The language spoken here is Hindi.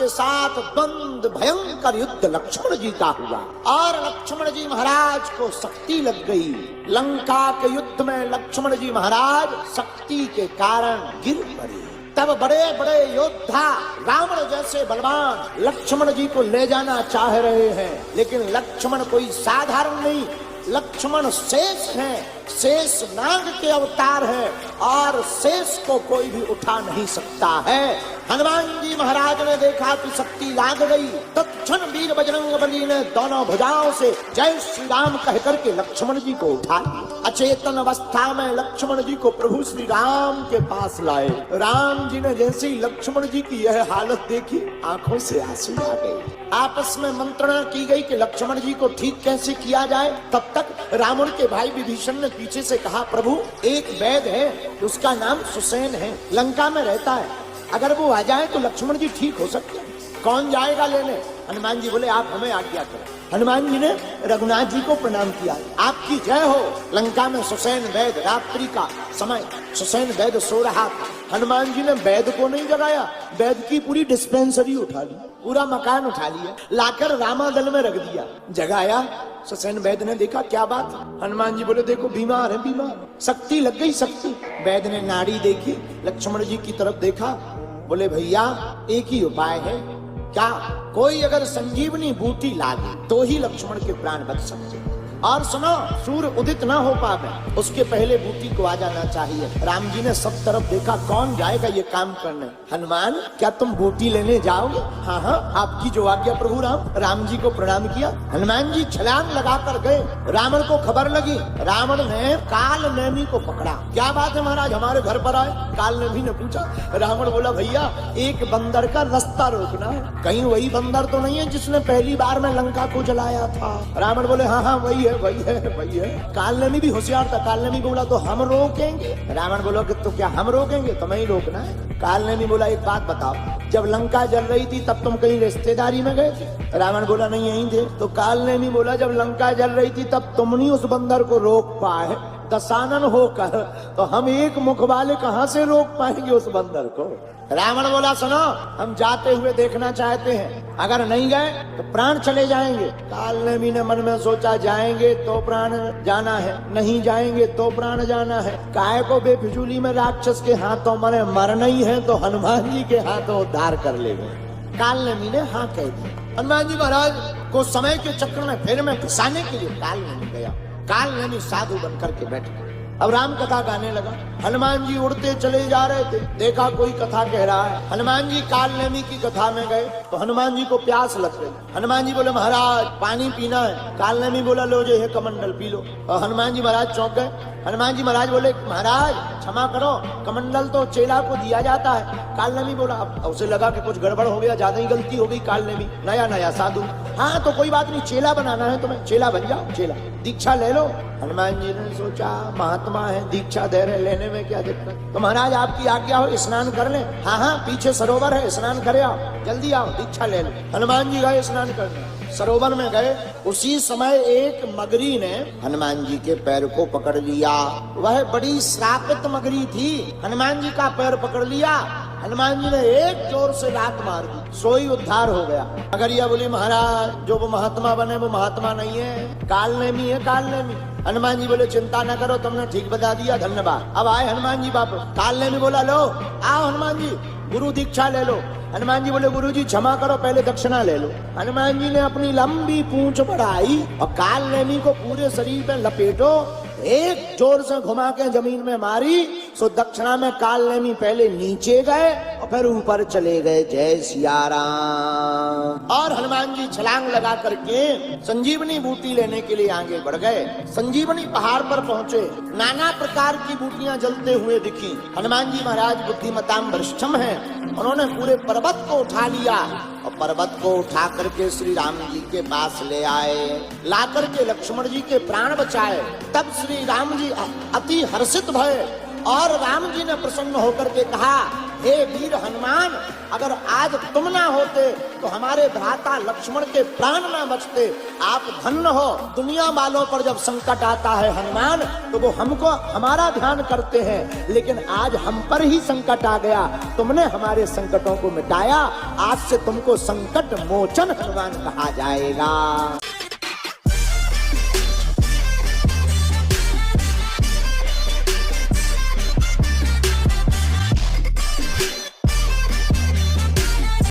साथ द्वंद्व भयंकर युद्ध लक्ष्मण जी का हुआ और लक्ष्मण जी महाराज को शक्ति लग गई। लंका के युद्ध में लक्ष्मण जी महाराज शक्ति के कारण गिर पड़े। तब बड़े बड़े योद्धा रावण जैसे बलवान लक्ष्मण जी को ले जाना चाह रहे हैं, लेकिन लक्ष्मण कोई साधारण नहीं, लक्ष्मण शेष है, शेष नाग के अवतार है और शेष को कोई भी उठा नहीं सकता है। हनुमान जी महाराज ने देखा कि शक्ति लाग गई, तत्क्षण वीर बजरंगबली ने दोनों भुजाओं से जय श्री राम कह करके लक्ष्मण जी को उठा लिया। अचेतन अवस्था में लक्ष्मण जी को प्रभु श्री राम के पास लाए। राम जी ने जैसे ही लक्ष्मण जी की यह हालत देखी, आंखों से आंसू आ गए। आपस में मंत्रणा की गई कि लक्ष्मण जी को ठीक कैसे किया जाए। तब तक रावण के भाई विभीषण ने पीछे से कहा, प्रभु एक वैद्य है, उसका नाम सुसेन है, लंका में रहता है, अगर वो आ जाए तो लक्ष्मण जी ठीक हो सकते हैं। कौन जाएगा लेने? हनुमान जी बोले, आप हमें आज्ञा करो। हनुमान जी ने रघुनाथ जी को प्रणाम किया, आपकी जय हो। लंका में सुसेन वैद्य, रात्रि का समय, सुसेन वैद्य सो रहा था। हनुमान जी ने वैद्य को नहीं जगाया, वैद्य की पूरी डिस्पेंसरी उठा ली, पूरा मकान उठा लिया, लाकर रामादल में रख दिया। जगाया, सुसेन वैद्य ने देखा क्या बात। हनुमान जी बोले, देखो बीमार है, बीमार, शक्ति लग गई, शक्ति। वैद्य ने नाड़ी देखी, लक्ष्मण जी की तरफ देखा, बोले भैया एक ही उपाय है, क्या कोई अगर संजीवनी बूटी लागे तो ही लक्ष्मण के प्राण बच सकते। और सुनो, सूर्य उदित ना हो पावे उसके पहले बूटी को आ जाना चाहिए। राम जी ने सब तरफ देखा, कौन जाएगा ये काम करने? हनुमान, क्या तुम बूटी लेने जाओगे? हाँ हाँ, आपकी जो आज्ञा प्रभु राम। राम जी को प्रणाम किया। हनुमान जी छलांग लगाकर गए। रावण को खबर लगी, रावण ने काल नेमी को पकड़ा। क्या बात है महाराज, हमारे घर पर आए? काल नेमी ने पूछा। रावण बोला, भैया एक बंदर का रास्ता रोकना है, कहीं वही बंदर तो नहीं है जिसने पहली बार में लंका को जलाया था? रावण बोले, हाँ हाँ वही है, वही है, वही है। कालनेमी भी होशियार था, कालनेमी बोला तो हम रोकेंगे। रावण बोला कि तो क्या हम रोकेंगे, तुम्हें ही रोकना है। कालनेमी बोला, एक बात बताओ, जब लंका जल रही थी तब तुम कहीं रिश्तेदारी में गए थे? रावण बोला, नहीं यहीं थे। तो कालनेमी बोला, जब लंका जल रही थी तब तुम नहीं उस बंदर को रोक पाए दशानन होकर, तो हम एक मुख वाले कहां से रोक पाएंगे उस बंदर को? रावण बोला, सुनो, हम जाते हुए देखना चाहते हैं, अगर नहीं गए तो प्राण चले जाएंगे। कालनेमी ने मन में सोचा, जाएंगे तो प्राण जाना है, नहीं जाएंगे तो प्राण जाना है, काय को बेफिजूली में राक्षस के हाथों मरे, मरना ही है तो हनुमान जी के हाथों उद्धार कर लेंगे। कालनेमी ने हाँ कह दिया। हनुमान जी महाराज को समय के चक्र में फेर में फंसाने के लिए कालनेमी गया। कालनेमी साधु बनकर के बैठे, अब राम कथा गाने लगा। हनुमान जी उड़ते चले जा रहे थे, देखा कोई कथा कह रहा है। हनुमान जी कालनेमी की कथा में गए तो हनुमान जी को प्यास लग गई। हनुमान जी बोले, महाराज पानी पीना है। कालनेमी बोला, लो जो है कमंडल पी लो। और हनुमान जी महाराज चौंक गए। हनुमान जी महाराज बोले, महाराज क्षमा करो, कमंडल तो चेला को दिया जाता है। कालनेमी बोला, अब उसे लगा कि कुछ गड़बड़ हो गया, ज्यादा ही गलती हो गई। कालनेमी नया नया साधु, हाँ तो कोई बात नहीं, चेला बनाना है तुम्हें, चेला बन जाओ, चेला दीक्षा ले लो। हनुमान जी ने सोचा, महात्मा है, दीक्षा दे रहे, लेने में क्या दिक्कत? तो महाराज आपकी आज्ञा हो, स्नान कर ले। हाँ हाँ पीछे सरोवर है, स्नान करे आओ, जल्दी आओ, दीक्षा ले लो। हनुमान जी गए स्नान करने, सरोवर में गए। उसी समय एक मगरी ने हनुमान जी के पैर को पकड़ लिया। वह बड़ी श्रापित मगरी थी, हनुमान जी का पैर पकड़ लिया। हनुमान जी ने एक जोर से लात मार दी, सोई उद्धार हो गया। मगरिया बोली, महाराज जो वो महात्मा बने वो महात्मा नहीं है, कालनेमी है, कालनेमी। हनुमान जी बोले, चिंता न करो, तुमने ठीक बता दिया, धन्यवाद। अब आए हनुमान जी वापस। कालनेमी बोला, लो आओ हनुमान जी, गुरु दीक्षा ले लो। हनुमान जी बोले, गुरु जी क्षमा करो, पहले दक्षिणा ले लो। हनुमान जी ने अपनी लंबी पूंछ बढ़ाई और कालनेमी को पूरे शरीर में लपेटो, एक जोर से घुमा के जमीन में मारी। सो दक्षिणा में कालनेमी पहले नीचे गए और फिर ऊपर चले गए। जय सिया राम। और हनुमान जी छलांग लगा करके संजीवनी बूटी लेने के लिए आगे बढ़ गए। संजीवनी पहाड़ पर पहुंचे, नाना प्रकार की बूटियां जलते हुए दिखी। हनुमान जी महाराज बुद्धिमताम वरिष्ठम है, उन्होंने पूरे पर्वत को उठा लिया और पर्वत को उठा करके श्री राम जी के पास ले आए, ला करके लक्ष्मण जी के प्राण बचाए। तब श्री राम जी अति हर्षित भये और राम जी ने प्रसन्न होकर के कहा हे वीर हनुमान, अगर आज तुम ना होते तो हमारे भ्राता लक्ष्मण के प्राण ना बचते। आप धन्य हो। दुनिया वालों पर जब संकट आता है हनुमान, तो वो हमको हमारा ध्यान करते हैं, लेकिन आज हम पर ही संकट आ गया। तुमने हमारे संकटों को मिटाया। आज से तुमको संकट मोचन हनुमान कहा जाएगा।